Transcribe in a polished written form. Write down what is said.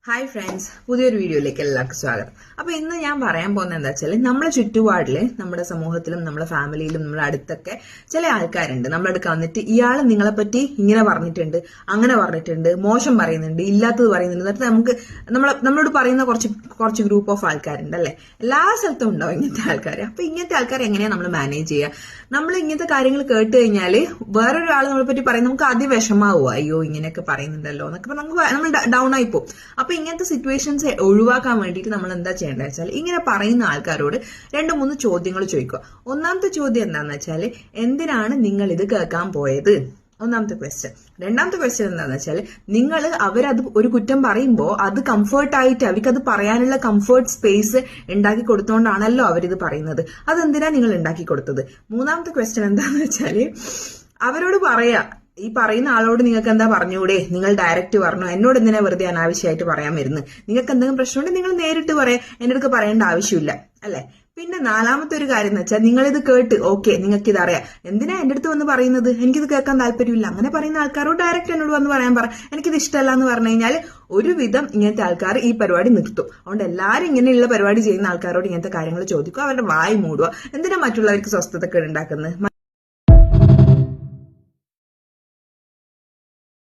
Hi friends, പുതിയൊരു വീഡിയോയിലേക്ക് എല്ലാവർക്കും സ്വാഗതം. അപ്പൊ ഇന്ന് ഞാൻ പറയാൻ പോകുന്നത് എന്താ വെച്ചാൽ നമ്മുടെ ചുറ്റുപാടില്, നമ്മുടെ സമൂഹത്തിലും നമ്മുടെ ഫാമിലിയിലും നമ്മുടെ അടുത്തൊക്കെ ചില ആൾക്കാരുണ്ട്. നമ്മുടെ അടുത്ത് വന്നിട്ട് ഇയാൾ നിങ്ങളെ പറ്റി ഇങ്ങനെ പറഞ്ഞിട്ടുണ്ട്, അങ്ങനെ പറഞ്ഞിട്ടുണ്ട്, മോശം പറയുന്നുണ്ട്, ഇല്ലാത്തത് പറയുന്നുണ്ട്. എന്നിട്ട് നമ്മളോട് പറയുന്ന കുറച്ച് ഗ്രൂപ്പ് ഓഫ് ആൾക്കാരുണ്ട് അല്ലെ. എല്ലാ സ്ഥലത്തും ഉണ്ടാവും ഇങ്ങനത്തെ ആൾക്കാർ. അപ്പൊ ഇങ്ങനത്തെ ആൾക്കാർ എങ്ങനെയാ നമ്മൾ മാനേജ് ചെയ്യുക? നമ്മൾ ഇങ്ങനത്തെ കാര്യങ്ങൾ കേട്ട് കഴിഞ്ഞാല് വേറൊരാൾ നമ്മളെ പറ്റി പറയും, നമുക്ക് ആദ്യം വിഷമാവുക, അയ്യോ ഇങ്ങനെയൊക്കെ പറയുന്നുണ്ടല്ലോ എന്നൊക്കെ നമ്മൾ ഡൗൺ ആയി പോകും. അപ്പൊ ഇങ്ങനത്തെ സിറ്റുവേഷൻസ് ഒഴിവാക്കാൻ വേണ്ടിയിട്ട് നമ്മൾ എന്താ ചെയ്യേണ്ടത് വെച്ചാൽ, ഇങ്ങനെ പറയുന്ന ആൾക്കാരോട് 2-3 ചോദ്യങ്ങൾ ചോദിക്കുക. ഒന്നാമത്തെ ചോദ്യം എന്താണെന്ന് വെച്ചാൽ, എന്തിനാണ് നിങ്ങൾ ഇത് കേൾക്കാൻ പോയത്? ഒന്നാമത്തെ ക്വസ്റ്റ്യൻ. രണ്ടാമത്തെ ക്വസ്റ്റ്യൻ എന്താണെന്ന് വെച്ചാൽ, നിങ്ങൾ അവരത് ഒരു കുറ്റം പറയുമ്പോൾ അത് കംഫർട്ടായിട്ട് അവർക്കത് പറയാനുള്ള കംഫർട്ട് സ്പേസ് ഉണ്ടാക്കി കൊടുത്തോണ്ടാണല്ലോ അവരിത് പറയുന്നത്. അതെന്തിനാ നിങ്ങൾ ഉണ്ടാക്കി കൊടുത്തത്? മൂന്നാമത്തെ ക്വസ്റ്റ്യൻ എന്താണെന്ന് വെച്ചാല്, അവരോട് പറയാ, ഈ പറയുന്ന ആളോട് നിങ്ങൾക്ക് എന്താ പറഞ്ഞൂടെ? നിങ്ങൾ ഡയറക്റ്റ് പറഞ്ഞു, എന്നോട് എന്തിനാ വെറുതെ അനാവശ്യമായിട്ട് പറയാൻ വരുന്നത്? നിങ്ങൾക്ക് എന്തെങ്കിലും പ്രശ്നമുണ്ട് നിങ്ങൾ നേരിട്ട് പറയാം, എന്റെ അടുത്ത് പറയേണ്ട ആവശ്യമില്ല അല്ലെ. പിന്നെ നാലാമത്തെ ഒരു കാര്യം എന്ന് വെച്ചാൽ, നിങ്ങളിത് കേട്ട് ഓക്കെ, നിങ്ങൾക്ക് ഇത് അറിയാം, എന്തിനാ എന്റെ അടുത്ത് വന്ന് പറയുന്നത്? എനിക്കിത് കേൾക്കാൻ താല്പര്യമില്ല. അങ്ങനെ പറയുന്ന ആൾക്കാരോട് ഡയറക്റ്റ് എന്നോട് വന്ന് പറയാൻ പറ, എനിക്കിത് ഇഷ്ടമല്ല എന്ന് പറഞ്ഞു കഴിഞ്ഞാൽ ഒരുവിധം ഇങ്ങനത്തെ ആൾക്കാർ ഈ പരിപാടി നിർത്തും. അതുകൊണ്ട് എല്ലാവരും ഇങ്ങനെയുള്ള പരിപാടി ചെയ്യുന്ന ആൾക്കാരോട് ഇങ്ങനത്തെ കാര്യങ്ങൾ ചോദിക്കുക, അവരുടെ വായി മൂടുക. എന്തിനാ മറ്റുള്ളവർക്ക് സ്വസ്ഥതക്കേട് ഉണ്ടാക്കുന്നത്?